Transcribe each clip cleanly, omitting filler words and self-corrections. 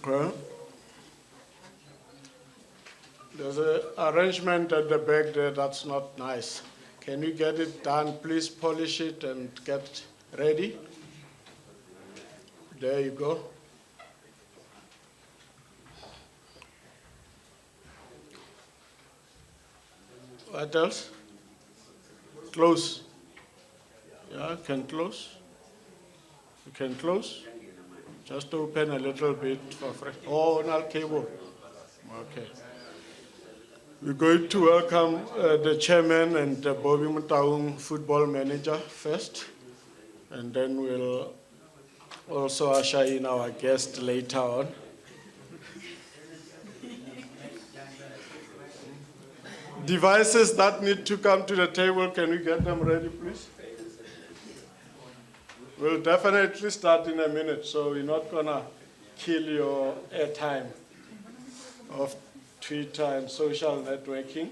Okay. There's an arrangement at the back there that's not nice. Can you get it done? Please polish it and get ready. There you go. What else? Close. Yeah, can close. You can close. Just open a little bit for fresh. Oh, no cable. Okay. We're going to welcome the chairman and Bobby Mutaung, football manager first, and then we'll also usher in our guest later on. Devices that need to come to the table, can we get them ready, please? We'll definitely start in a minute, so we're not gonna kill your airtime of Twitter and social networking.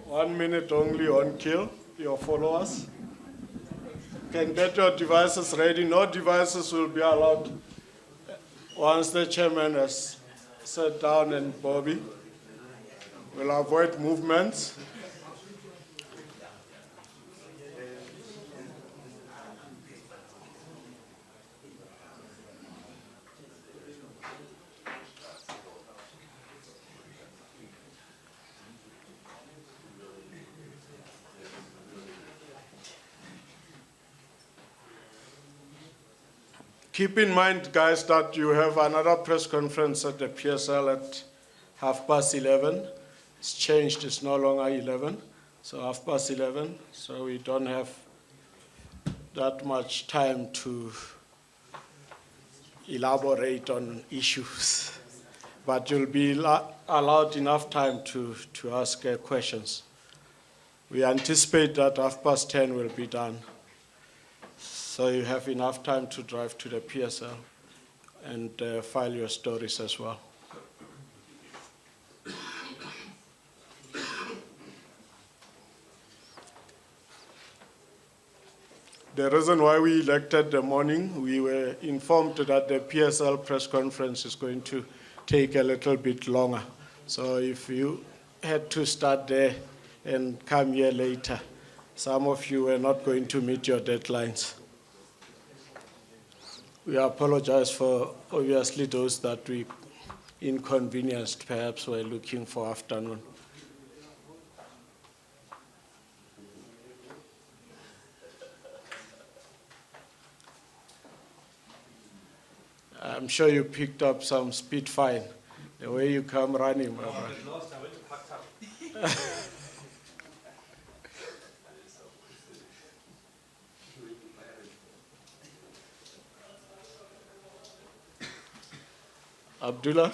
1 minute only on kill your followers. Can get your devices ready. No devices will be allowed once the chairman has sat down and Bobby. We'll avoid movements. Keep in mind, guys, that you have another press conference at the PSL at 11:30. It's changed, it's no longer 11, so 11:30, so we don't have that much time to elaborate on issues. But you'll be allowed enough time to ask questions. We anticipate that 10:30 will be done. So you have enough time to drive to the PSL and file your stories as well. The reason why we elected the morning, we were informed that the PSL press conference is going to take a little bit longer. So if you had to start there and come here later, some of you were not going to meet your deadlines. We apologize for, obviously, those that we inconvenienced, perhaps were looking for afternoon. I'm sure you picked up some speed fine, the way you come running, my brother. Abdullah?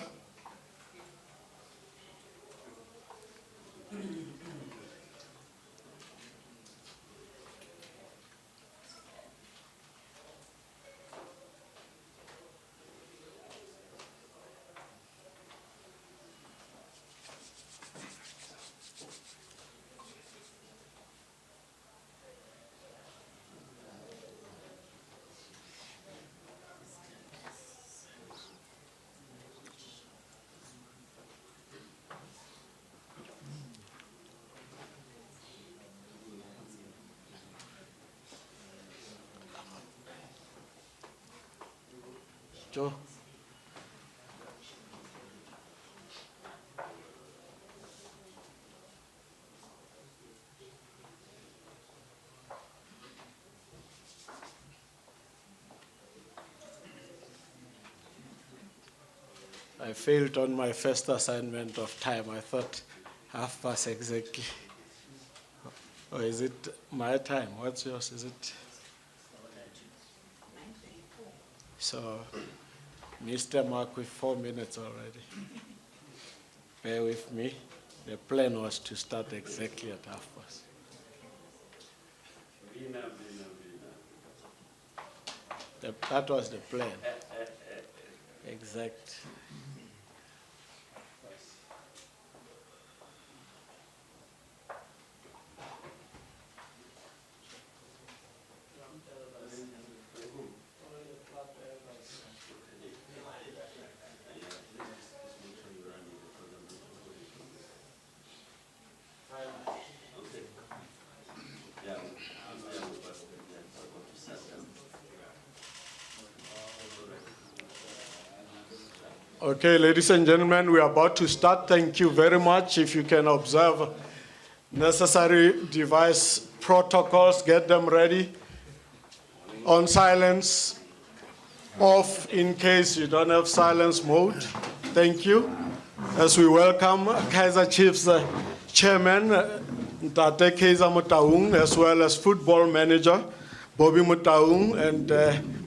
Joe? I failed on my first assignment of time. I thought 30:30 exactly. Or is it my time? What's yours? Is it? So, Mr. Mark with 4 minutes already. Bear with me. The plan was to start exactly at 30:30. That was the plan. Exact. Okay, ladies and gentlemen, we are about to start. Thank you very much. If you can observe necessary device protocols, get them ready. On silence, off in case you don't have silence mode. Thank you. As we welcome Kaizer Chiefs Chairman, Ntate Kaizer Motaung, as well as football manager, Bobby Motaung, and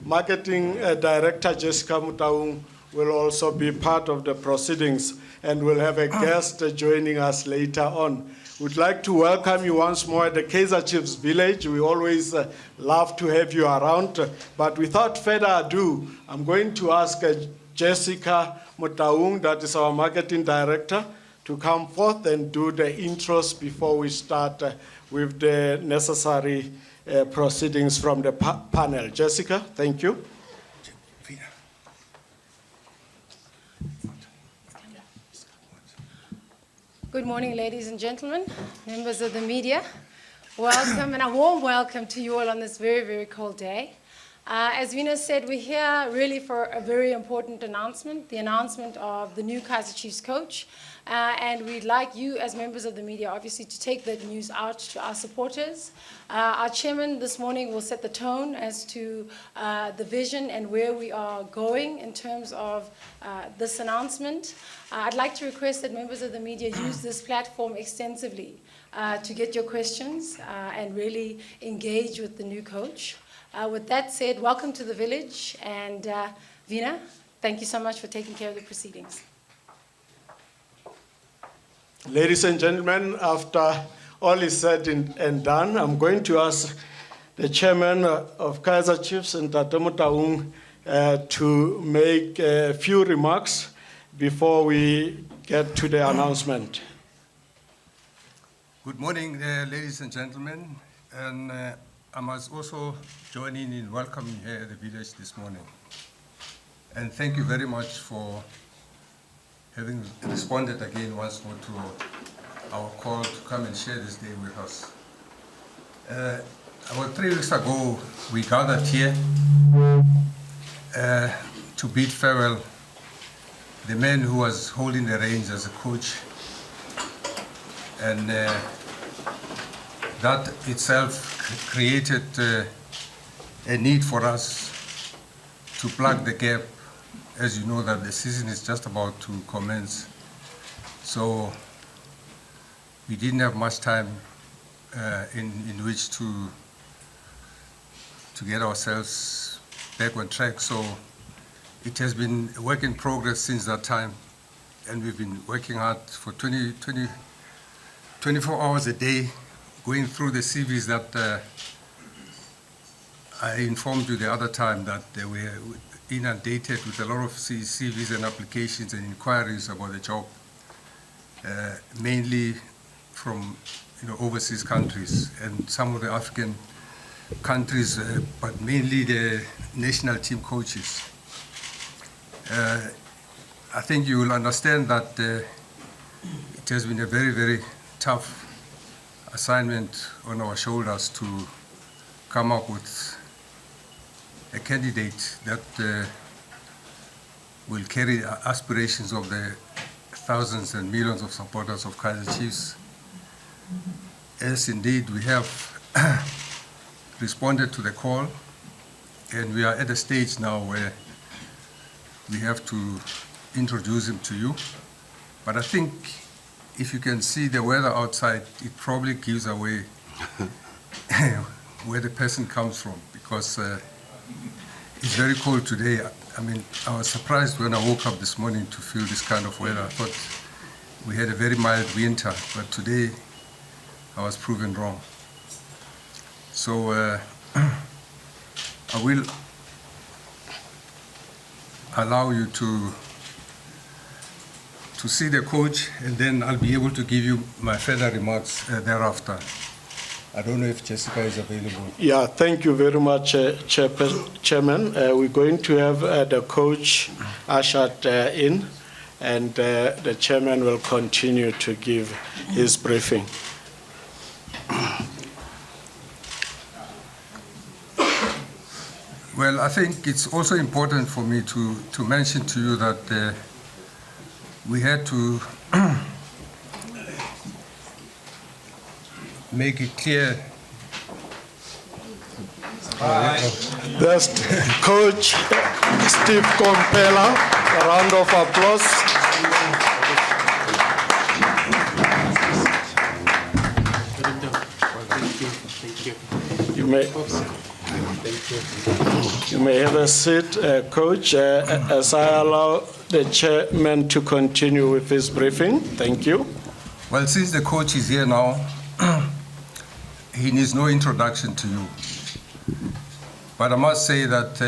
marketing director, Jessica Motaung, will also be part of the proceedings, and we'll have a guest joining us later on. We'd like to welcome you once more at the Kaizer Chiefs Village. We always love to have you around, but without further ado, I'm going to ask Jessica Motaung, that is our marketing director, to come forth and do the intros before we start with the necessary proceedings from the panel. Jessica, thank you. Good morning, ladies and gentlemen, members of the media. Welcome, and a warm welcome to you all on this very, very cold day. As Vina said, we're here really for a very important announcement, the announcement of the new Kaizer Chiefs coach. And we'd like you, as members of the media, obviously, to take that news out to our supporters. Our chairman this morning will set the tone as to the vision and where we are going in terms of this announcement. I'd like to request that members of the media use this platform extensively to get your questions and really engage with the new coach. With that said, welcome to the village, and Vina, thank you so much for taking care of the proceedings. Ladies and gentlemen, after all is said and done, I'm going to ask the chairman of Kaizer Chiefs, Ntate Motaung, to make a few remarks before we get to the announcement. Good morning, ladies and gentlemen, and I must also join in welcoming you here at the village this morning. And thank you very much for having responded again once more to our call to come and share this day with us. About 3 weeks ago, we gathered here to bid farewell the man who was holding the reins as a coach, and that itself created a need for us to plug the gap. As you know, that the season is just about to commence, so we didn't have much time in which to get ourselves back on track. So it has been a work in progress since that time, and we've been working hard for 24 hours a day, going through the CVs that I informed you the other time that they were inundated with a lot of CVs and applications and inquiries about the job, mainly from overseas countries and some of the African countries, but mainly the national team coaches. I think you will understand that it has been a very, very tough assignment on our shoulders to come up with a candidate that will carry aspirations of the thousands and millions of supporters of Kaizer Chiefs. Yes, indeed, we have responded to the call, and we are at a stage now where we have to introduce him to you. But I think if you can see the weather outside, it probably gives away where the person comes from, because it's very cold today. I mean, I was surprised when I woke up this morning to feel this kind of weather. I thought we had a very mild winter, but today I was proven wrong. So I will allow you to see the coach, and then I'll be able to give you my further remarks thereafter. I don't know if Jessica is available. Yeah, thank you very much, Chairman. We're going to have the coach ushered in, and the chairman will continue to give his briefing. Well, I think it's also important for me to mention to you that we had to make it clear. That's Coach Steve Komphela. A round of applause. Thank you. You may have a seat, Coach, as I allow the chairman to continue with his briefing. Thank you. Well, since the coach is here now, he needs no introduction to you. But I must say that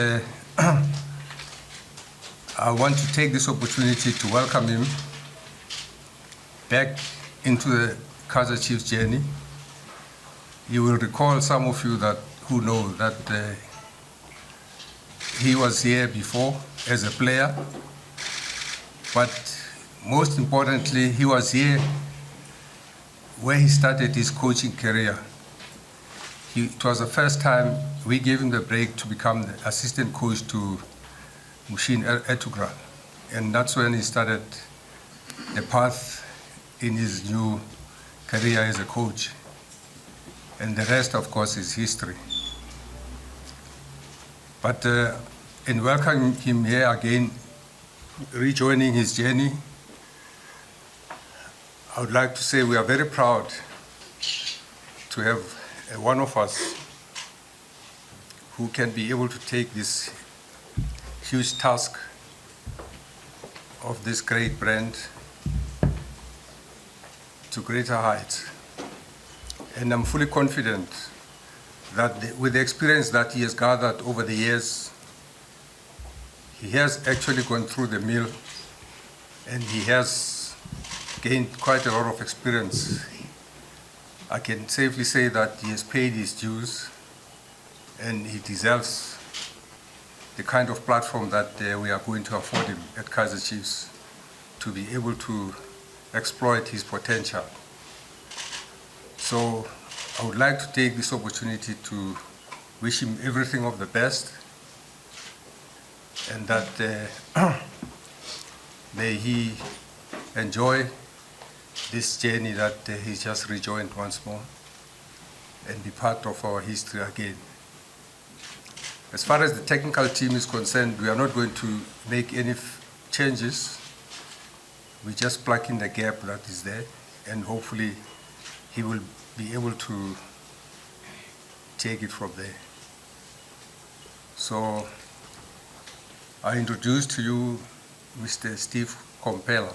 I want to take this opportunity to welcome him back into the Kaizer Chiefs journey. You will recall, some of you who know, that he was here before as a player, but most importantly, he was here where he started his coaching career. It was the first time we gave him the break to become the assistant coach to Mushin Ertugrul, and that's when he started the path in his new career as a coach. And the rest, of course, is history. But in welcoming him here again, rejoining his journey, I would like to say we are very proud to have one of us who can be able to take this huge task of this great brand to greater heights. And I'm fully confident that with the experience that he has gathered over the years, he has actually gone through the mill and he has gained quite a lot of experience. I can safely say that he has paid his dues and he deserves the kind of platform that we are going to afford him at Kaizer Chiefs to be able to exploit his potential. So I would like to take this opportunity to wish him everything of the best, and that may he enjoy this journey that he's just rejoined once more and be part of our history again. As far as the technical team is concerned, we are not going to make any changes. We just plug in the gap that is there, and hopefully he will be able to take it from there. So I introduce to you Mr. Steve Komphela.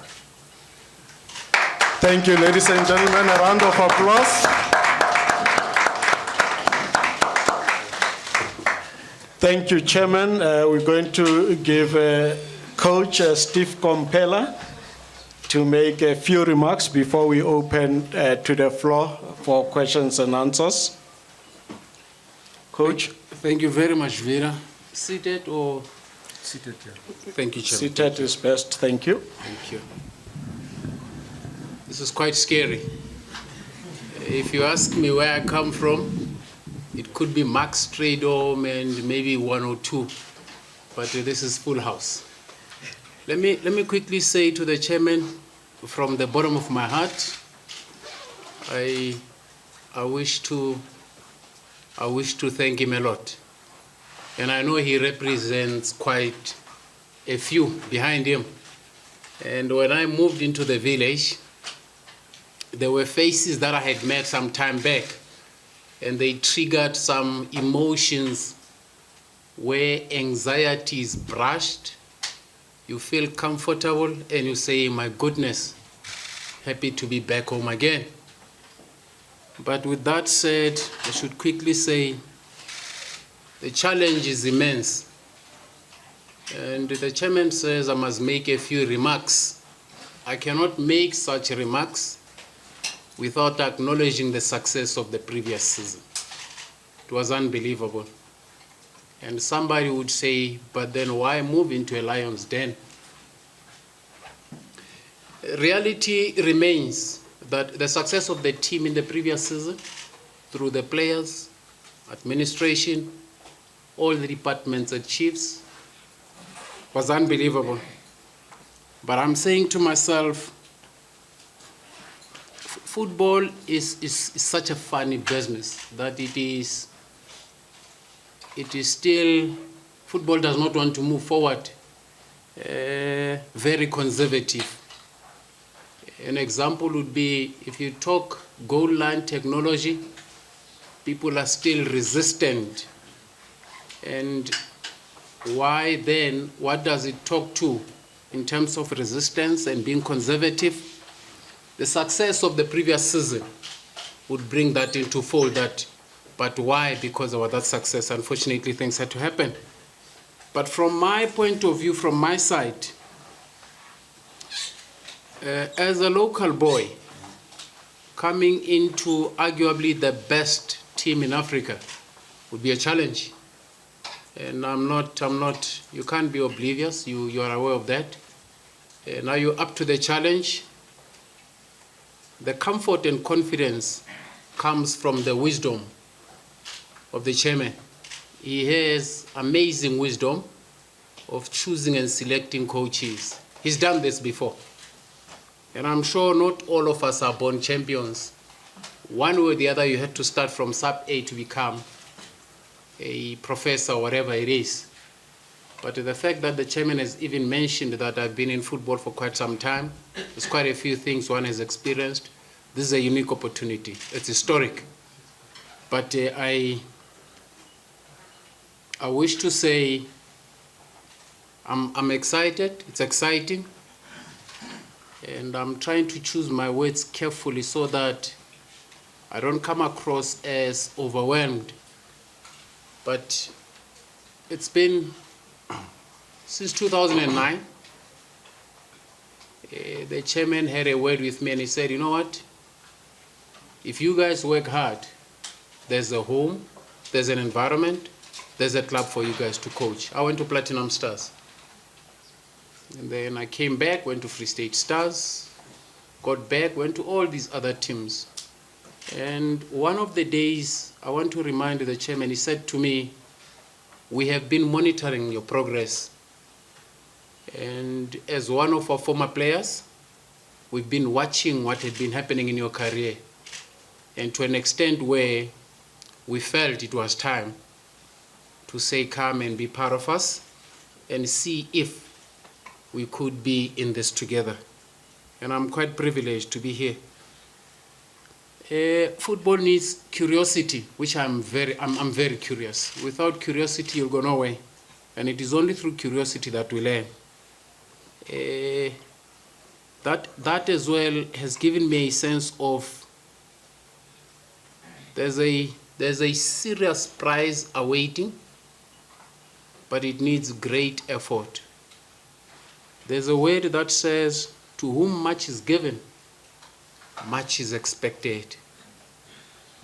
Thank you, ladies and gentlemen. A round of applause. Thank you, Chairman. We're going to give Coach Steve Komphela to make a few remarks before we open to the floor for questions and answers. Coach? Thank you very much, Vera. Seated or? Seated, yeah. Thank you, Chairman. Seated is best. Thank you. Thank you. This is quite scary. If you ask me where I come from, it could be Max Trade Home and maybe 102, but this is full house. Let me quickly say to the chairman, from the bottom of my heart, I wish to thank him a lot. And I know he represents quite a few behind him. And when I moved into the village, there were faces that I had met some time back, and they triggered some emotions where anxiety is brushed. You feel comfortable and you say, my goodness, happy to be back home again. But with that said, I should quickly say the challenge is immense. And the chairman says I must make a few remarks. I cannot make such remarks without acknowledging the success of the previous season. It was unbelievable. And somebody would say, but then why move into a lion's den? Reality remains that the success of the team in the previous season, through the players, administration, all the departments at Chiefs, was unbelievable. But I'm saying to myself, football is such a funny business that it is still, football does not want to move forward, very conservative. An example would be, if you talk goal line technology, people are still resistant. And why then, what does it talk to in terms of resistance and being conservative? The success of the previous season would bring that into fold, but why? Because of that success, unfortunately, things had to happen. But from my point of view, from my side, as a local boy, coming into arguably the best team in Africa would be a challenge. And I'm not, you can't be oblivious, you are aware of that. Now you're up to the challenge. The comfort and confidence comes from the wisdom of the chairman. He has amazing wisdom of choosing and selecting coaches. He's done this before. And I'm sure not all of us are born champions. One way or the other, you had to start from sub-A to become a professor or whatever it is. But the fact that the chairman has even mentioned that I've been in football for quite some time, there's quite a few things one has experienced. This is a unique opportunity. It's historic. But I wish to say I'm excited. It's exciting. And I'm trying to choose my words carefully so that I don't come across as overwhelmed. But it's been since 2009. The chairman had a word with me and he said, you know what? If you guys work hard, there's a home, there's an environment, there's a club for you guys to coach. I went to Platinum Stars. And then I came back, went to Free State Stars, got back, went to all these other teams. And one of the days, I want to remind the chairman, he said to me, we have been monitoring your progress. And as one of our former players, we've been watching what had been happening in your career. And to an extent where we felt it was time to say, come and be part of us and see if we could be in this together. And I'm quite privileged to be here. Football needs curiosity, which I'm very curious. Without curiosity, you'll go nowhere. And it is only through curiosity that we learn. That as well has given me a sense of there's a serious prize awaiting, but it needs great effort. There's a word that says, to whom much is given, much is expected.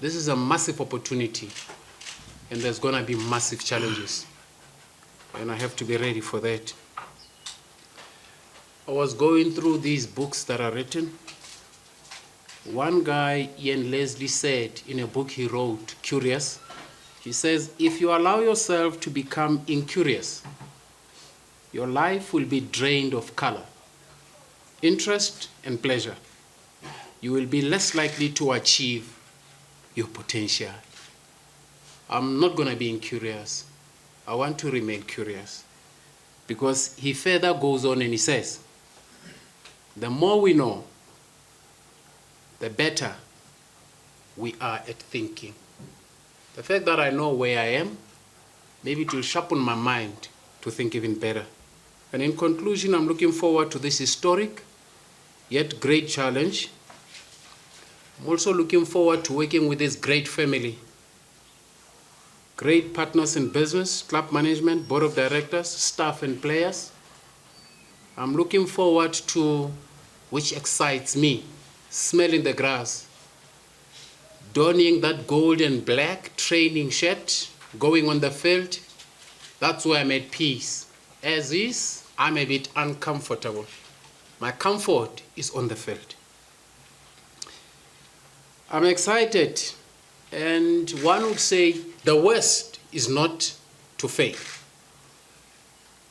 This is a massive opportunity, and there's going to be massive challenges. And I have to be ready for that. I was going through these books that are written. One guy, Ian Leslie, said in a book he wrote, Curious, he says, if you allow yourself to become incurious, your life will be drained of color, interest, and pleasure. You will be less likely to achieve your potential. I'm not going to be incurious. I want to remain curious. Because he further goes on and he says, the more we know, the better we are at thinking. The fact that I know where I am, maybe it will sharpen my mind to think even better. And in conclusion, I'm looking forward to this historic, yet great challenge. I'm also looking forward to working with this great family, great partners in business, club management, board of directors, staff and players. I'm looking forward to, which excites me, smelling the grass, donning that gold and black training shirt, going on the field. That's where I'm at peace. As is, I'm a bit uncomfortable. My comfort is on the field. I'm excited, and one would say the worst is not to fail.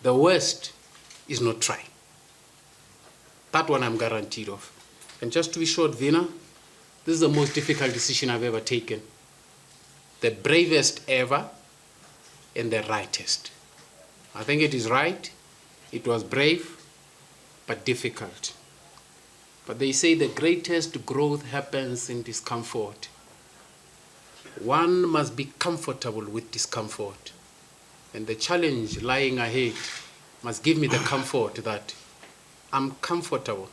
The worst is not try. That one I'm guaranteed of. And just to be short, Vina, this is the most difficult decision I've ever taken. The bravest ever and the rightest. I think it is right. It was brave, but difficult. But they say the greatest growth happens in discomfort. One must be comfortable with discomfort. And the challenge lying ahead must give me the comfort that I'm comfortable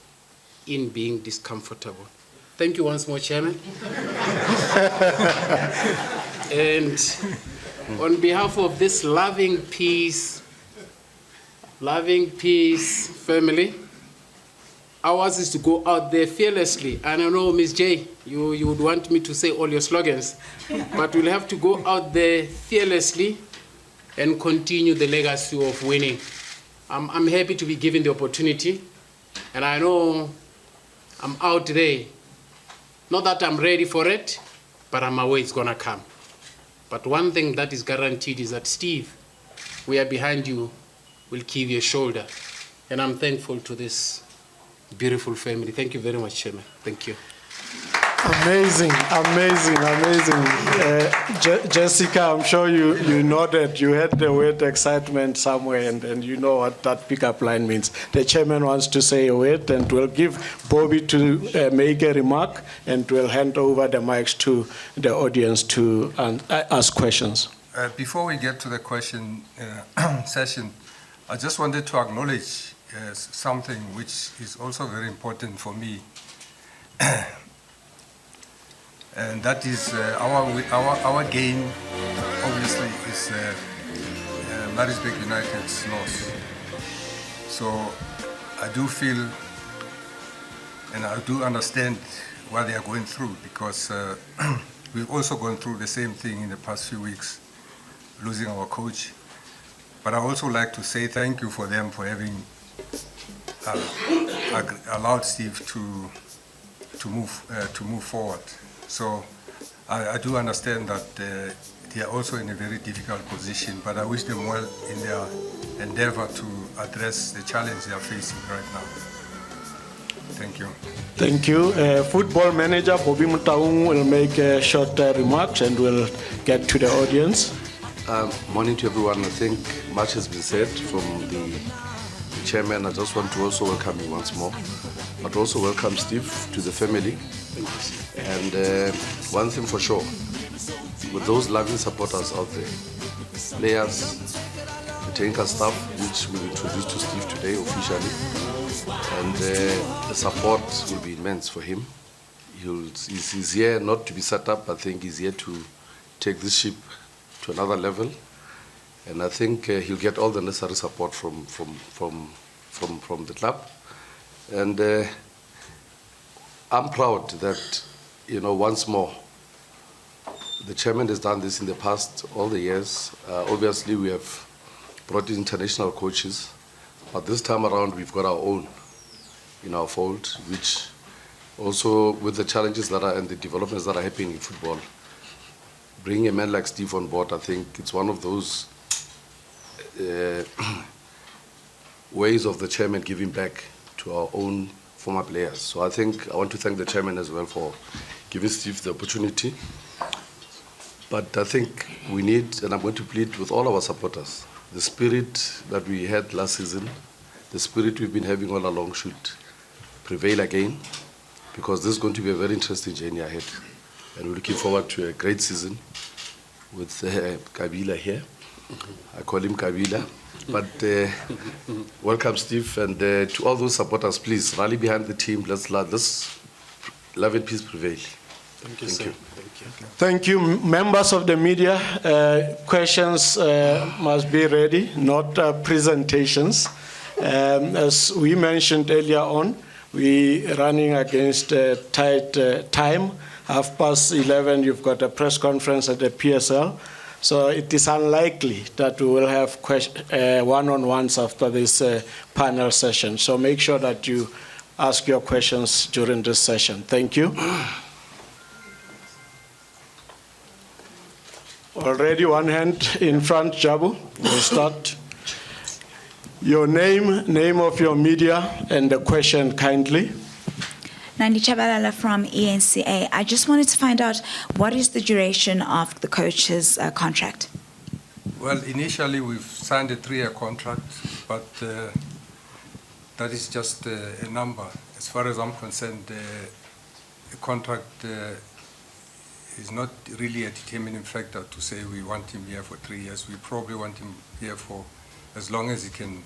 in being discomfortable. Thank you once more, Chairman. And on behalf of this loving peace family, ours is to go out there fearlessly. And I know, Ms. J, you would want me to say all your slogans, but we'll have to go out there fearlessly and continue the legacy of winning. I'm happy to be given the opportunity, and I know I'm out there. Not that I'm ready for it, but I'm aware it's gonna come. But one thing that is guaranteed is that Steve, we are behind you, will give you a shoulder. And I'm thankful to this beautiful family. Thank you very much, Chairman. Thank you. Amazing, amazing, amazing. Jessica, I'm sure you nodded. You had the word excitement somewhere, and you know what that pickup line means. The chairman wants to say a word, and we'll give Bobby to make a remark, and we'll hand over the mics to the audience to ask questions. Before we get to the question session, I just wanted to acknowledge something which is also very important for me. And that is our gain, obviously, is Maritzburg United's loss. So I do feel and I do understand what they are going through, because we've also gone through the same thing in the past few weeks, losing our coach. But I also like to say thank you for them for having allowed Steve to move forward. So I do understand that they are also in a very difficult position, but I wish them well in their endeavor to address the challenge they are facing right now. Thank you. Thank you. Football manager Bobby Mutaung will make short remarks, and we'll get to the audience. Morning to everyone. I think much has been said from the chairman. I just want to also welcome you once more, but also welcome Steve to the family. And one thing for sure, with those loving supporters out there, players, the technical staff, which we'll introduce to Steve today officially, and the support will be immense for him. He's here not to be set up. I think he's here to take this ship to another level, and I think he'll get all the necessary support from the club. And I'm proud that, once more, the chairman has done this in the past, all the years. Obviously, we have brought in international coaches, but this time around, we've got our own in our fold, which also, with the challenges that are and the developments that are happening in football, bringing a man like Steve on board, I think it's one of those ways of the chairman giving back to our own former players. So I think I want to thank the chairman as well for giving Steve the opportunity. But I think we need, and I'm going to plead with all our supporters, the spirit that we had last season, the spirit we've been having all along should prevail again, because this is going to be a very interesting journey ahead. And we're looking forward to a great season with Kabila here. I call him Kabila. But welcome, Steve, and to all those supporters, please rally behind the team. Let's let this love and peace prevail. Thank you, sir. Thank you. Thank you, members of the media. Questions must be ready, not presentations. As we mentioned earlier on, we're running against tight time. 11:30, you've got a press conference at the PSL. So it is unlikely that we will have one-on-ones after this panel session. So make sure that you ask your questions during this session. Thank you. Already one hand in front, Jabu. We'll start. Your name of your media, and the question kindly. Nandi Chabalala from eNCA. I just wanted to find out, what is the duration of the coach's contract? Well, initially we've signed a 3-year contract, but that is just a number. As far as I'm concerned, the contract is not really a determining factor to say we want him here for 3 years. We probably want him here for as long as he can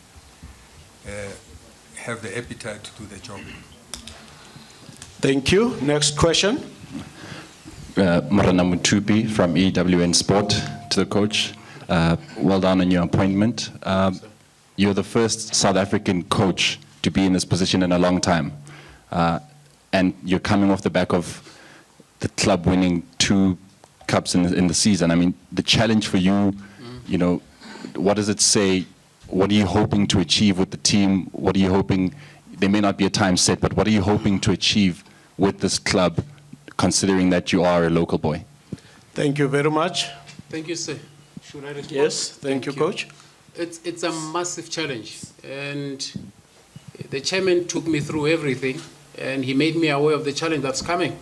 have the appetite to do the job. Thank you. Next question. Marana Mutupi from EWN Sport. To the coach, well done on your appointment. You're the first South African coach to be in this position in a long time. And you're coming off the back of the club winning 2 cups in the season. I mean, the challenge for you, you know, what does it say? What are you hoping to achieve with the team? What are you hoping? There may not be a time set, but what are you hoping to achieve with this club, considering that you are a local boy? Thank you very much. Thank you, sir. Should I respond? Yes, thank you, Coach. It's a massive challenge, and the chairman took me through everything, and he made me aware of the challenge that's coming.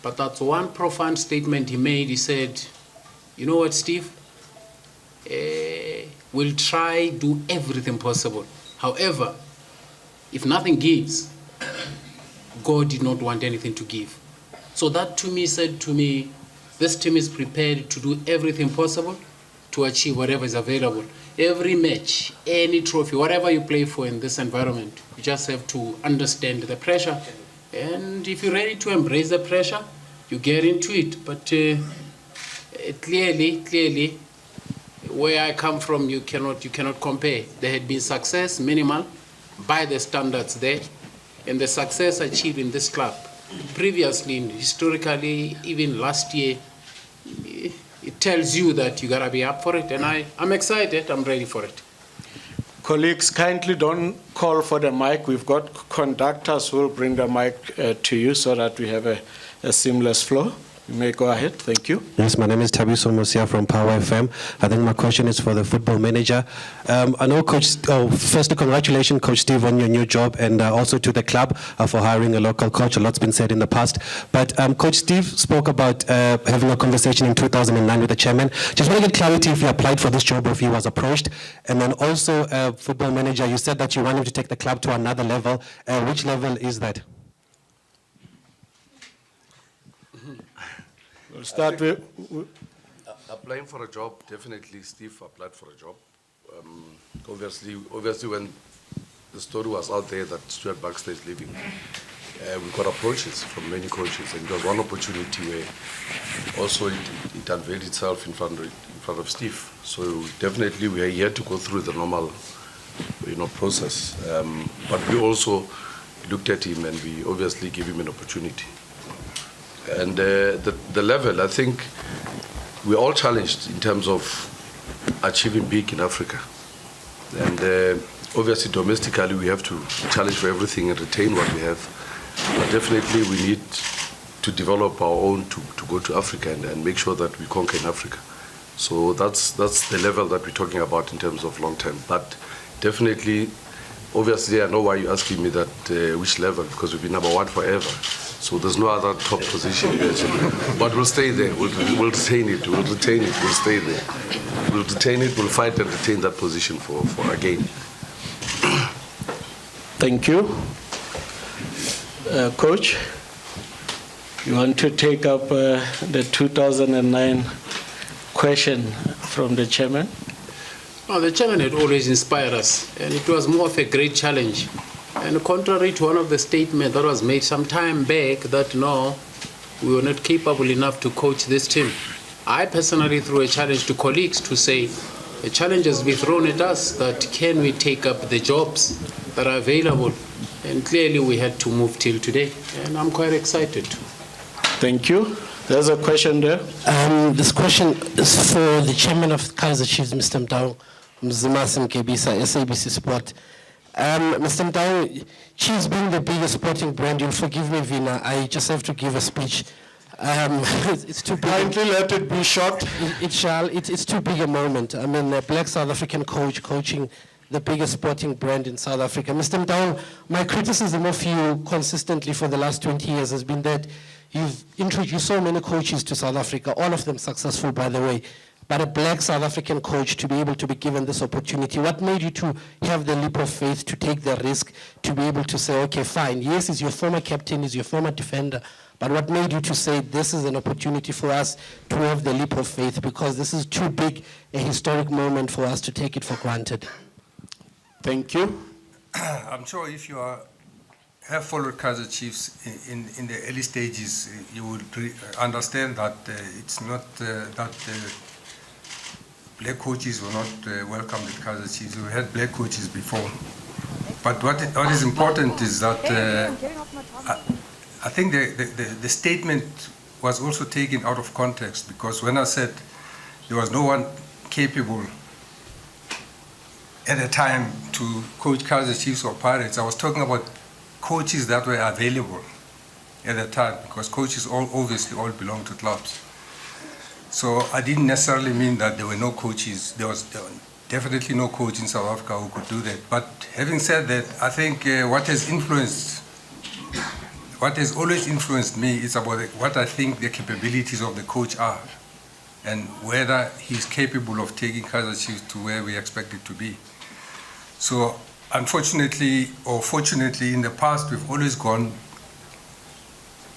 But that's one profound statement he made. He said, you know what, Steve? We'll try do everything possible. However, if nothing gives, God did not want anything to give. So that to me said to me, this team is prepared to do everything possible to achieve whatever is available. Every match, any trophy, whatever you play for in this environment, you just have to understand the pressure. And if you're ready to embrace the pressure, you get into it. But clearly, where I come from, you cannot compare. There had been success, minimal, by the standards there, and the success achieved in this club. Previously, historically, even last year, it tells you that you gotta be up for it, and I'm excited, I'm ready for it. Colleagues, kindly don't call for the mic. We've got conductors who will bring the mic to you so that we have a seamless flow. You may go ahead. Thank you. Yes, my name is Tabiso Musia from Power FM. I think my question is for the football manager. I know, Coach, firstly, congratulations, Coach Steve, on your new job, and also to the club for hiring a local coach. A lot's been said in the past. But Coach Steve spoke about having a conversation in 2009 with the chairman. Just want to get clarity if he applied for this job or if he was approached. And then also, football manager, you said that you want him to take the club to another level. Which level is that? We'll start with... Applying for a job, definitely Steve applied for a job. Obviously when the story was out there that Stuart Baxter is leaving, we got approaches from many coaches, and it was one opportunity where also it unveiled itself in front of Steve. So definitely we are here to go through the normal, process. But we also looked at him and we obviously gave him an opportunity. And the level, I think we're all challenged in terms of achieving big in Africa. And obviously domestically we have to challenge for everything and retain what we have. But definitely we need to develop our own to go to Africa and make sure that we conquer in Africa. So that's the level that we're talking about in terms of long term. But definitely, obviously I know why you're asking me that which level, because we've been number 1 forever. So there's no other top position. But we'll stay there. We'll retain it. We'll retain it. We'll stay there. We'll retain it. We'll fight and retain that position for again. Thank you. Coach, you want to take up the 2009 question from the chairman? Oh, the chairman had always inspired us, and it was more of a great challenge. And contrary to one of the statements that was made some time back that no, we were not capable enough to coach this team, I personally threw a challenge to colleagues to say, the challenge has been thrown at us that can we take up the jobs that are available? And clearly we had to move till today, and I'm quite excited. Thank you. There's a question there. This question is for the chairman of Kaizer Chiefs, Mr. Mdao, Mzimasim Kebisa, SABC Sport. Mr. Mdao, Chiefs being the biggest sporting brand, you'll forgive me, Vina, I just have to give a speech. It's too big. Kindly let it be short. It's too big a moment. I mean, a black South African coach coaching the biggest sporting brand in South Africa. Mr. Mdao, my criticism of you consistently for the last 20 years has been that you've introduced so many coaches to South Africa, all of them successful, by the way, but a black South African coach to be able to be given this opportunity. What made you to have the leap of faith, to take the risk, to be able to say, okay, fine, yes, he's your former captain, he's your former defender, but what made you to say this is an opportunity for us to have the leap of faith, because this is too big a historic moment for us to take it for granted? Thank you. I'm sure if you have followed Kaizer Chiefs in the early stages, you would understand that it's not that black coaches were not welcomed at Kaizer Chiefs. We had black coaches before. But what is important is that I think the statement was also taken out of context, because when I said there was no one capable at the time to coach Kaizer Chiefs or Pirates, I was talking about coaches that were available at the time, because coaches obviously all belong to clubs. So I didn't necessarily mean that there were no coaches. There was definitely no coach in South Africa who could do that. But having said that, I think what has always influenced me is about what I think the capabilities of the coach are, and whether he's capable of taking Kaizer Chiefs to where we expect it to be. So unfortunately, or fortunately, in the past, we've always gone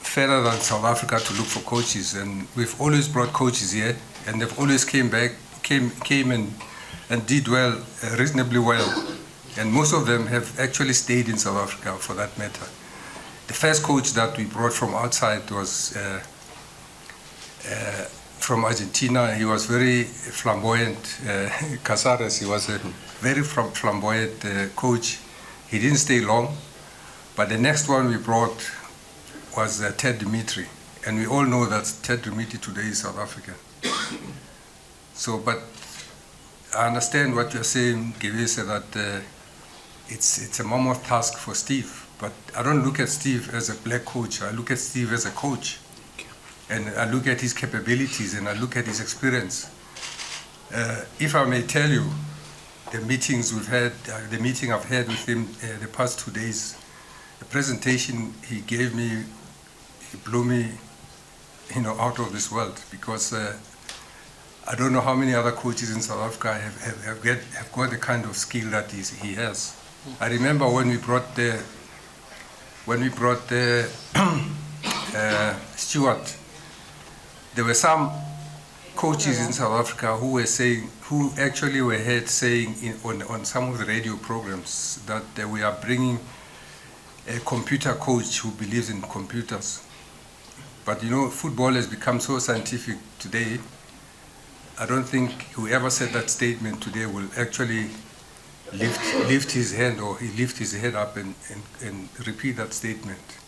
further than South Africa to look for coaches, and we've always brought coaches here, and they've always came and did well, reasonably well, and most of them have actually stayed in South Africa for that matter. The first coach that we brought from outside was from Argentina. He was very flamboyant, Casares. He was a very flamboyant coach. He didn't stay long, but the next one we brought was Ted Dimitri, and we all know that Ted Dimitri today is South African. So, but I understand what you're saying, Gewese, that it's a mammoth task for Steve, but I don't look at Steve as a black coach. I look at Steve as a coach, and I look at his capabilities, and I look at his experience. If I may tell you, the meetings we've had, the meeting I've had with him the past 2 days, the presentation he gave me, he blew me, out of this world, because I don't know how many other coaches in South Africa have got the kind of skill that he has. I remember when we brought Stewart, there were some coaches in South Africa who actually were heard saying on some of the radio programs that we are bringing a computer coach who believes in computers. But football has become so scientific today. I don't think whoever said that statement today will actually lift his hand, or he lift his head up and repeat that statement.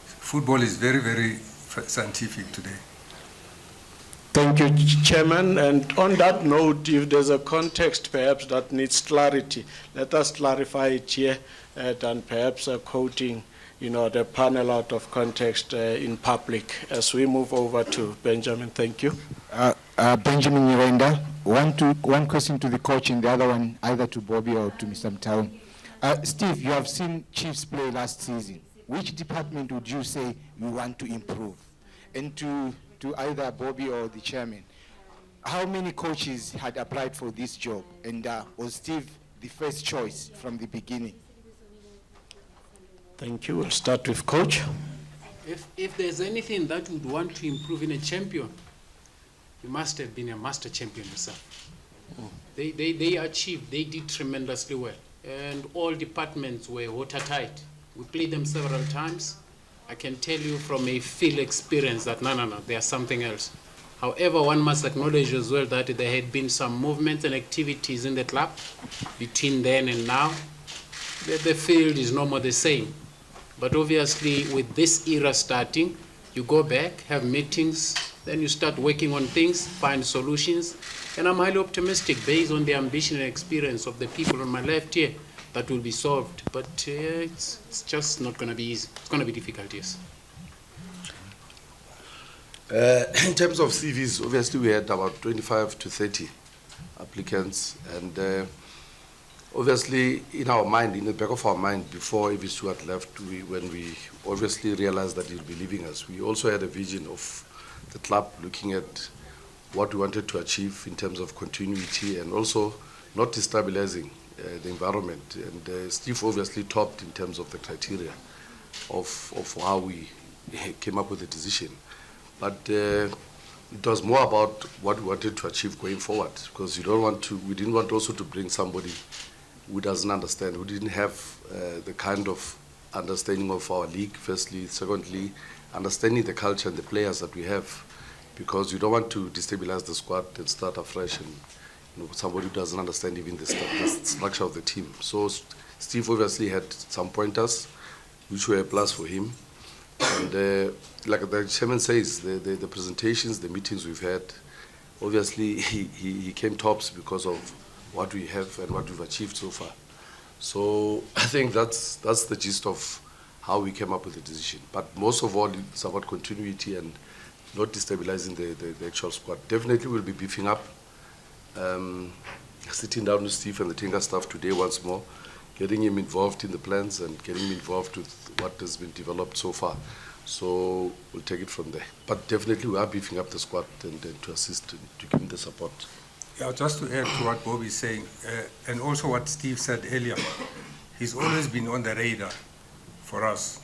Football is very, very scientific today. Thank you, Chairman. And on that note, if there's a context perhaps that needs clarity, let us clarify it here, and perhaps quoting the panel out of context in public as we move over to Benjamin. Thank you. Benjamin Nyirenda, one question to the coach and the other one either to Bobby or to Mr. Mtao. Steve, you have seen Chiefs play last season. Which department would you say you want to improve? And to either Bobby or the chairman, how many coaches had applied for this job, and was Steve the first choice from the beginning? Thank you. We'll start with Coach. If there's anything that would want to improve in a champion, you must have been a master champion yourself. They did tremendously well, and all departments were watertight. We played them several times. I can tell you from a field experience that no, there's something else. However, one must acknowledge as well that there had been some movements and activities in the club between then and now. The field is no more the same. But obviously, with this era starting, you go back, have meetings, then you start working on things, find solutions. And I'm highly optimistic based on the ambition and experience of the people on my left here that will be solved. But it's just not going to be easy. It's going to be difficult, yes. In terms of CVs, obviously we had about 25 to 30 applicants, and obviously, in our mind, in the back of our mind, before Evie Stewart left, when we obviously realized that he'll be leaving us, we also had a vision of the club looking at what we wanted to achieve in terms of continuity and also not destabilizing the environment. And Steve obviously topped in terms of the criteria of how we came up with the decision. But it was more about what we wanted to achieve going forward, because we didn't want also to bring somebody who doesn't understand, who didn't have the kind of understanding of our league, firstly. Secondly, understanding the culture and the players that we have, because you don't want to destabilize the squad and start afresh and somebody who doesn't understand even the structure of the team. So Steve obviously had some pointers which were a plus for him. And like the chairman says, the presentations, the meetings we've had, obviously he came tops because of what we have and what we've achieved so far. So I think that's the gist of how we came up with the decision. But most of all, it's about continuity and not destabilizing the actual squad. Definitely we'll be beefing up, sitting down with Steve and the Tinga staff today once more, getting him involved in the plans and getting him involved with what has been developed so far. So we'll take it from there. But definitely we are beefing up the squad and to assist, to give him the support. Yeah, just to add to what Bobby is saying, and also what Steve said earlier, he's always been on the radar for us.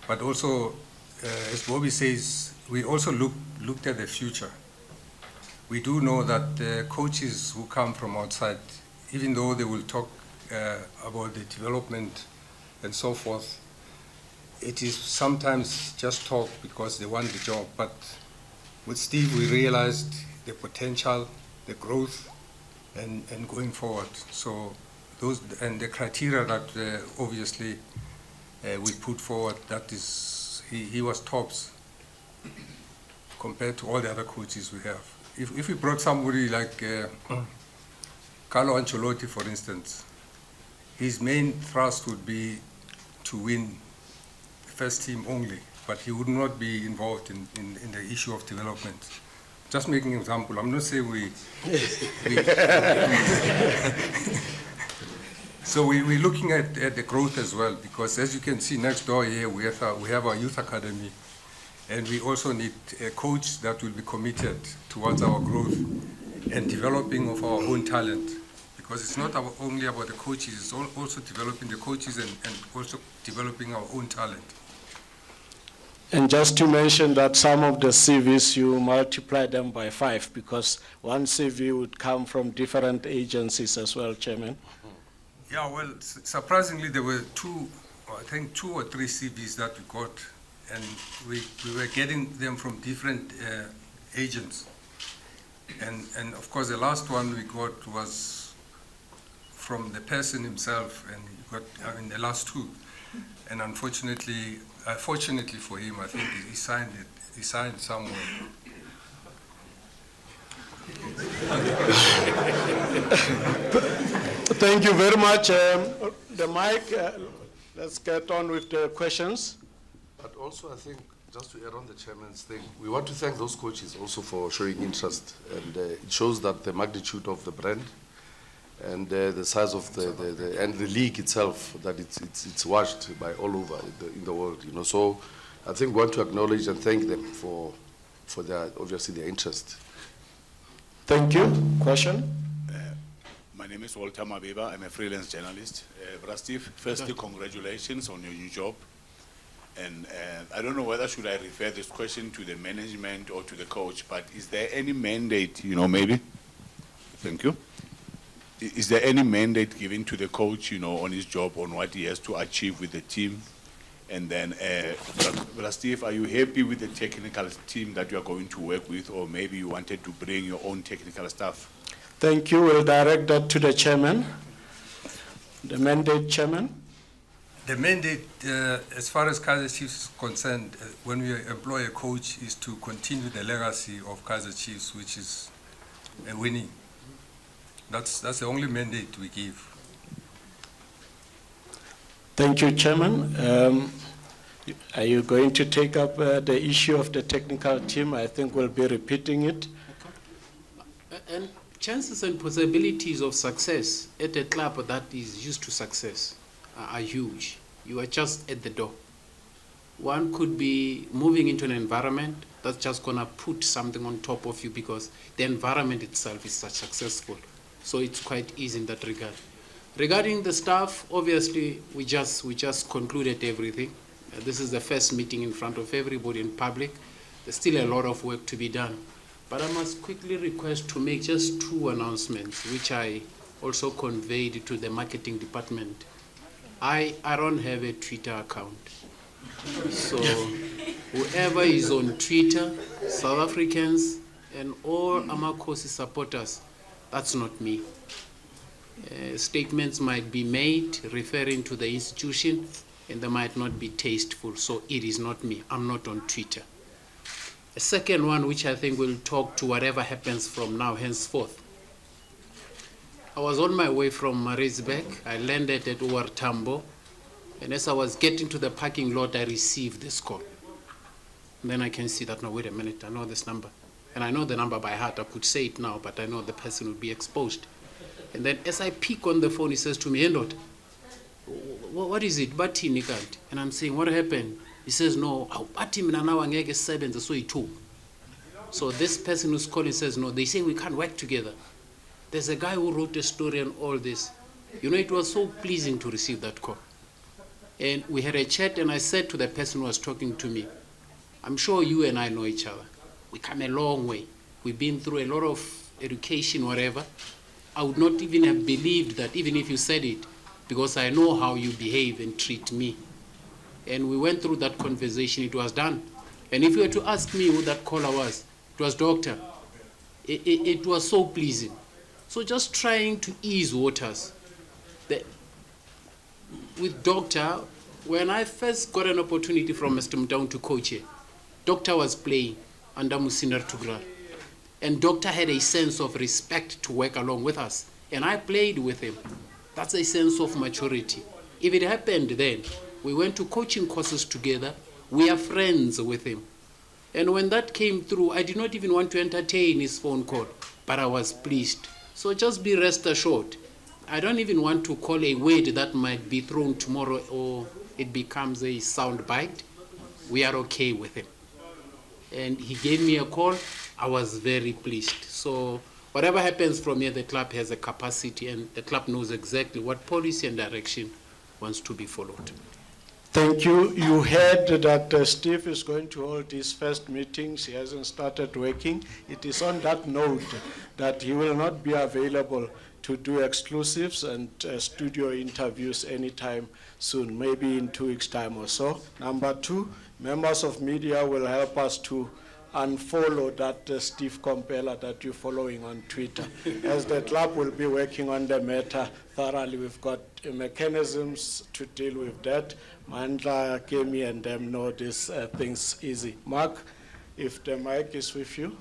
But also, as Bobby says, we also looked at the future. We do know that coaches who come from outside, even though they will talk about the development and so forth, it is sometimes just talk because they want the job. But with Steve, we realized the potential, the growth, and going forward. So those and the criteria that obviously we put forward, that is, he was tops compared to all the other coaches we have. If we brought somebody like Carlo Ancelotti, for instance, his main thrust would be to win the first team only, but he would not be involved in the issue of development. Just making an example. I'm not saying we so we're looking at the growth as well, because as you can see next door here, we have our youth academy, and we also need a coach that will be committed towards our growth and developing of our own talent, because it's not only about the coaches, it's also developing the coaches and also developing our own talent. And just to mention that some of the CVs, you multiply them by 5, because one CV would come from different agencies as well, Chairman. Yeah, well, surprisingly, there were I think two or three CVs that we got, and we were getting them from different agents. And of course, the last one we got was from the person himself, and we got, the last two. And unfortunately, fortunately for him, I think he signed it. He signed somewhere. Thank you very much. The mic, let's get on with the questions. But also, I think, just to add on the chairman's thing, we want to thank those coaches also for showing interest. And it shows that the magnitude of the brand and the size of and the league itself, that it's watched by all over in the world, So I think we want to acknowledge and thank them for their, obviously, their interest. Thank you. Question? My name is Walter Mabeba. I'm a freelance journalist. Brother Steve, firstly, congratulations on your new job. And I don't know whether should I refer this question to the management or to the coach, but is there any mandate, maybe? Thank you. Is there any mandate given to the coach, on his job, on what he has to achieve with the team? And then, Brother Steve, are you happy with the technical team that you are going to work with, or maybe you wanted to bring your own technical staff? Thank you. We'll direct that to the chairman. The mandate, Chairman. The mandate, as far as Kaizer Chiefs is concerned, when we employ a coach, is to continue the legacy of Kaizer Chiefs, which is winning. That's the only mandate we give. Thank you, Chairman. Are you going to take up the issue of the technical team? I think we'll be repeating it. And chances and possibilities of success at a club that is used to success are huge. You are just at the door. One could be moving into an environment that's just going to put something on top of you because the environment itself is such successful. So it's quite easy in that regard. Regarding the staff, obviously, we just concluded everything. This is the first meeting in front of everybody in public. There's still a lot of work to be done. But I must quickly request to make just 2 announcements, which I also conveyed to the marketing department. I don't have a Twitter account. So whoever is on Twitter, South Africans and all Amakosi supporters, that's not me. Statements might be made referring to the institution and they might not be tasteful, so it is not me. I'm not on Twitter. A second one, which I think will talk to whatever happens from now henceforth. I was on my way from Maritzburg. I landed at OR Tambo, and as I was getting to the parking lot, I received this call. And then I can see that, no, wait a minute, I know this number. And I know the number by heart. I could say it now, but I know the person will be exposed. And then as I pick on the phone, he says to me, Endot, what is it? And I'm saying, what happened? He says, no, so this person who's calling says, no, they say we can't work together. There's a guy who wrote a story and all this. You know, it was so pleasing to receive that call. And we had a chat and I said to the person who was talking to me, I'm sure you and I know each other. We come a long way. We've been through a lot of education, whatever. I would not even have believed that even if you said it, because I know how you behave and treat me. And we went through that conversation, it was done. And if you were to ask me who that caller was, it was Doctor. It was so pleasing. So just trying to ease waters. With Doctor, when I first got an opportunity from Mr. Mdown to coach here, Doctor was playing under Musinar Tugral. And Doctor had a sense of respect to work along with us. And I played with him. That's a sense of maturity. If it happened then, we went to coaching courses together. We are friends with him. And when that came through, I did not even want to entertain his phone call, but I was pleased. So just be rest assured. I don't even want to call a word that might be thrown tomorrow or it becomes a sound bite. We are okay with him. And he gave me a call. I was very pleased. So whatever happens from here, the club has a capacity and the club knows exactly what policy and direction wants to be followed. Thank you. You heard that Steve is going to hold his first meetings. He hasn't started working. It is on that note that he will not be available to do exclusives and studio interviews anytime soon, maybe in 2 weeks' time or so. Number 2, members of media will help us to unfollow that Steve Komphela that you're following on Twitter. As the club will be working on the matter thoroughly, we've got mechanisms to deal with that. Mandla, Kemi, and them know these things easy. Mark, if the mic is with you.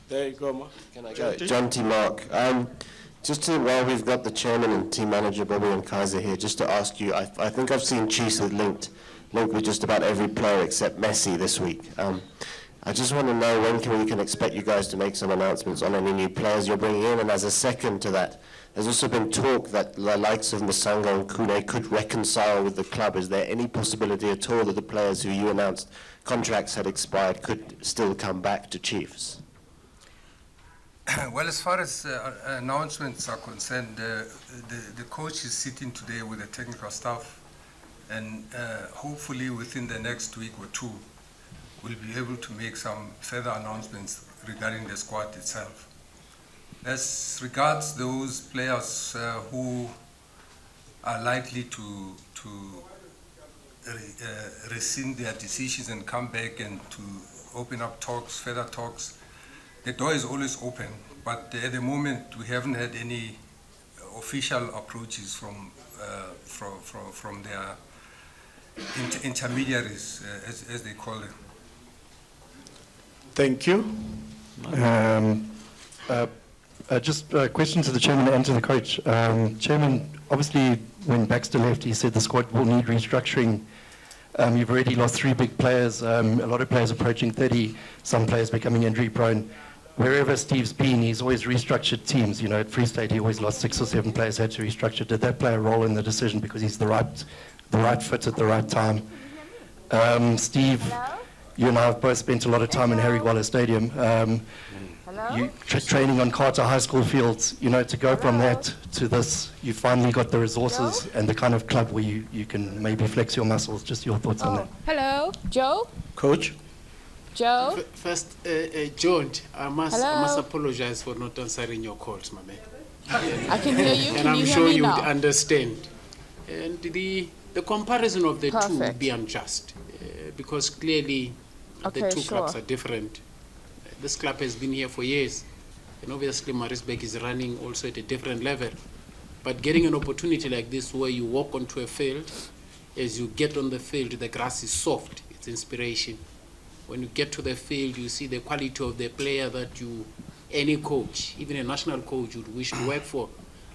There you go, Mark. Can I go? John T. Mark. While we've got the chairman and team manager, Bobby and Kaizer here, just to ask you, I think I've seen Chiefs linked with just about every player except Messi this week. I just want to know when we can expect you guys to make some announcements on any new players you're bringing in. And as a second to that, there's also been talk that the likes of Masango and Kune could reconcile with the club. Is there any possibility at all that the players who you announced contracts had expired could still come back to Chiefs? Well, as far as announcements are concerned, the coach is sitting today with the technical staff, and hopefully within the next week or 2, we'll be able to make some further announcements regarding the squad itself. As regards those players who are likely to rescind their decisions and come back and to open up talks, further talks, the door is always open, but at the moment we haven't had any official approaches from their intermediaries, as they call them. Thank you. Just a question to the chairman and to the coach. Chairman, obviously when Baxter left, he said the squad will need restructuring. You've already lost 3 big players, a lot of players approaching 30, some players becoming injury prone. wherever Steve's been, he's always restructured teams. You know, at Free State, he always lost 6 or 7 players, had to restructure. Did that play a role in the decision because he's the right fit at the right time? Steve, you and I have both spent a lot of time in Harry Gwala Stadium. Training on Carter High School fields, you know, to go from that to this, you finally got the resources and the kind of club where you can maybe flex your muscles. Just your thoughts on that. Hello, Joe? Coach? Joe? First, John, I must apologize for not answering your calls, my man. I can hear you. And Can I'm you hear sure me you would now? understand. And the comparison of the two would Perfect. be unjust because clearly the Okay, two sure. clubs are different. This club has been here for years, and obviously Maritzburg is running also at a different level. But getting an opportunity like this where you walk onto a field, as you get on the field, the grass is soft. It's inspiration. When you get to the field, you see the quality of the player that any coach, even a national coach, would wish to work for.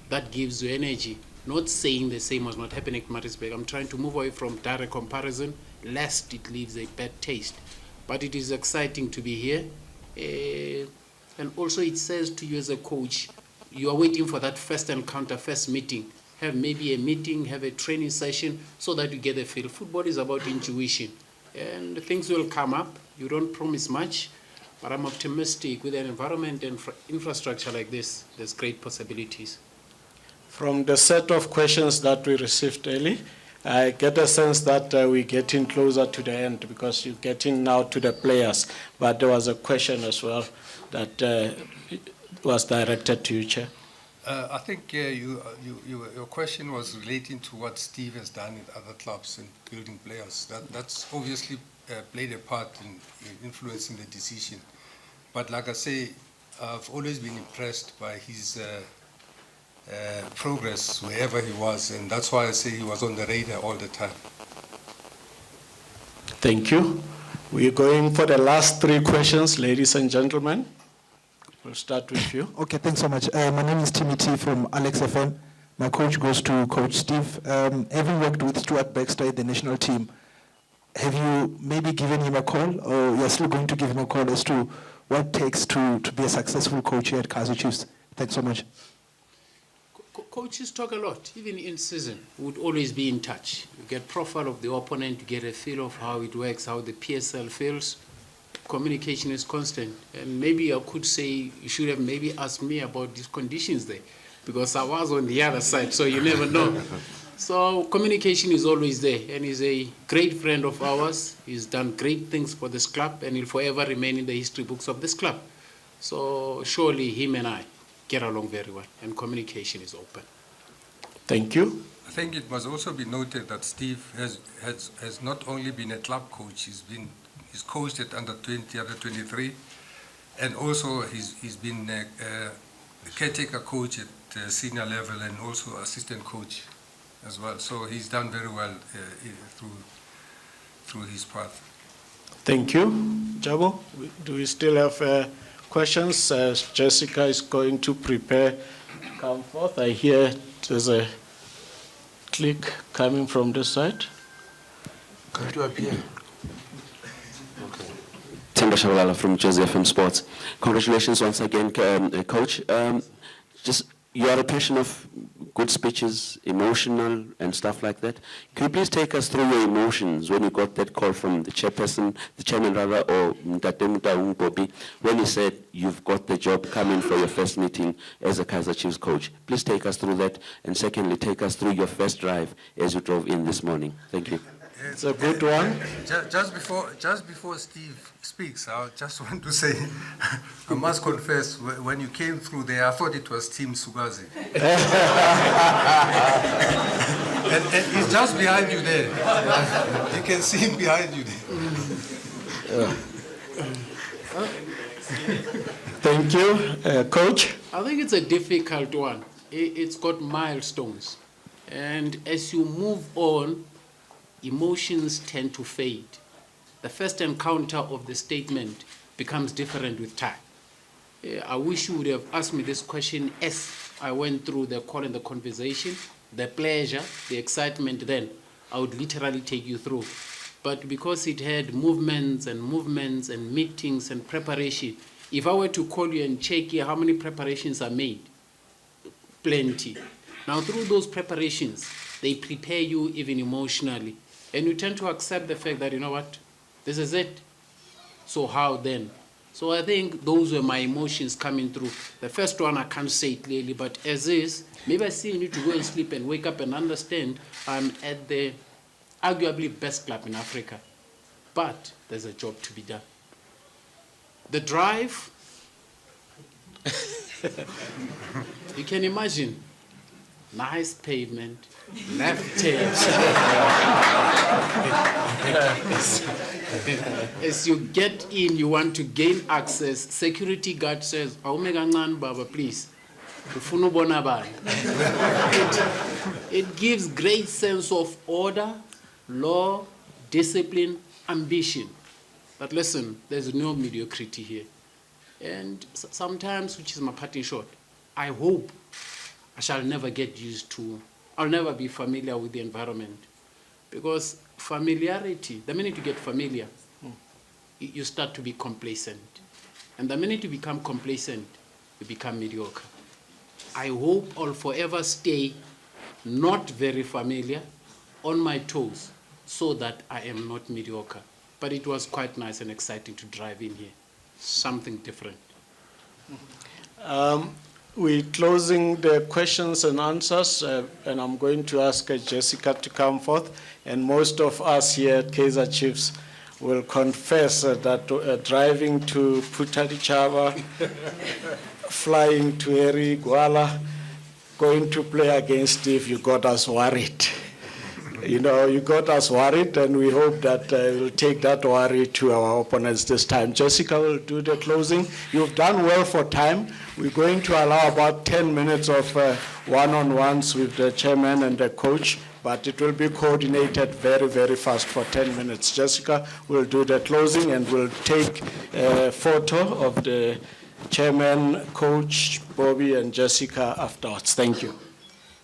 That gives you energy. Not saying the same was not happening at Maritzburg. I'm trying to move away from direct comparison, lest it leaves a bad taste. But it is exciting to be here. And also it says to you as a coach, you are waiting for that first encounter, first meeting. Have maybe a meeting, have a training session, so that you get a feel. Football is about intuition. And things will come up. You don't promise much, but I'm optimistic with an environment and infrastructure like this, there's great possibilities. From the set of questions that we received early, I get a sense that we're getting closer to the end because you're getting now to the players. But there was a question as well that was directed to you, Chair. I think your question was relating to what Steve has done in other clubs and building players. That's obviously played a part in influencing the decision. But like I say, I've always been impressed by his progress wherever he was, and that's why I say he was on the radar all the time. Thank you. We're going for the last 3 questions, ladies and gentlemen. We'll start with you. Okay, thanks so much. My name is Timmy T from Alex FM. My coach goes to Coach Steve. Having worked with Stuart Baxter in the national team, have you maybe given him a call, or you're still going to give him a call as to what it takes to be a successful coach here at Kaizer Chiefs? Thanks so much. Coaches talk a lot, even in season. We would always be in touch. You get profile of the opponent, you get a feel of how it works, how the PSL feels. Communication is constant. And maybe I could say you should have maybe asked me about these conditions there, because I was on the other side, so you never know. So communication is always there, and he's a great friend of ours. He's done great things for this club, and he'll forever remain in the history books of this club. So surely him and I get along very well, and communication is open. Thank you. I think it must also be noted that Steve has not only been a club coach, he's coached at under 20, under 23, and also he's been a caretaker coach at senior level and also assistant coach as well. So he's done very well through his path. Thank you. Jabo, do we still have questions? Jessica is going to prepare. Come forth. I hear there's a click coming from this side. Come to appear. Tendo Shabalala from Jersey FM Sports. Congratulations once again, Coach. Just you are a person of good speeches, emotional and stuff like that. Can you please take us through your emotions when you got that call from the chairman rather, or Mtate Bobby, when he said you've got the job coming for your first meeting as a Kaizer Chiefs coach? Please take us through that, and secondly, take us through your first drive as you drove in this morning. Thank you. It's a good one. Just before Steve speaks, I just want to say, I must confess, when you came through there, I thought it was Team Sugazi. and he's just behind you there. You can see him behind you there. Thank you. Coach? I think it's a difficult one. It's got milestones. And as you move on, emotions tend to fade. The first encounter of the statement becomes different with time. I wish you would have asked me this question as I went through the call and the conversation, the pleasure, the excitement then. I would literally take you through. But because it had movements and meetings and preparation, If I were to call you and check here how many preparations are made, plenty. Now through those preparations, they prepare you even emotionally. And you tend to accept the fact that, you know what, this is it. So how then? So I think those were my emotions coming through. The first one I can't say clearly, but as is, maybe I still need to go and sleep and wake up and understand I'm at the arguably best club in Africa. But there's a job to be done. The drive, you can imagine, nice pavement, left turn. As you get in, you want to gain access. Security guard says, Baba, please. It gives great sense of order, law, discipline, ambition. But listen, there's no mediocrity here. And sometimes, which is my parting shot, I hope I shall never get used to, I'll never be familiar with the environment. Because familiarity, the minute you get familiar, you start to be complacent. And the minute you become complacent, you become mediocre. I hope I'll forever stay not very familiar, on my toes, so that I am not mediocre. But it was quite nice and exciting to drive in here. Something different. We're closing the questions and answers, and I'm going to ask Jessica to come forth. And most of us here at Kaizer Chiefs will confess that driving to Putadichava, flying to Eri Gwala, going to play against Steve, you got us worried. You know, you got us worried, and we hope that we'll take that worry to our opponents this time. Jessica will do the closing. You've done well for time. We're going to allow about 10 minutes of one-on-ones with the chairman and the coach, but it will be coordinated very, very fast for 10 minutes. Jessica will do the closing, and we'll take a photo of the chairman, coach, Bobby, and Jessica afterwards. Thank you.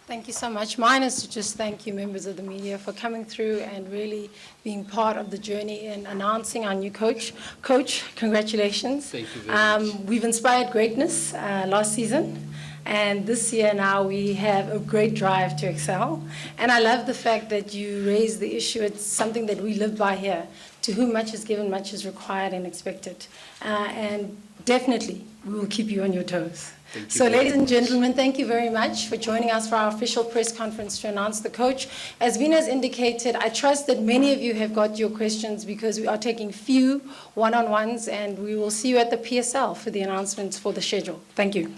Thank you so much. Mine is to just thank you, members of the media, for coming through and really being part of the journey in announcing our new coach. Coach, congratulations. Thank you very much. We've inspired greatness last season, and this year now we have a great drive to excel. And I love the fact that you raised the issue. It's something that we live by here. To whom much is given, much is required and expected. And definitely, we will keep you on your toes. So, ladies and gentlemen, thank you very much for joining us for our official press conference to announce the coach. As Vina has indicated, I trust that many of you have got your questions, because we are taking few one-on-ones, and we will see you at the PSL for the announcements for the schedule. Thank you.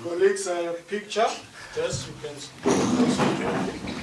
Colleagues, picture. Just you can.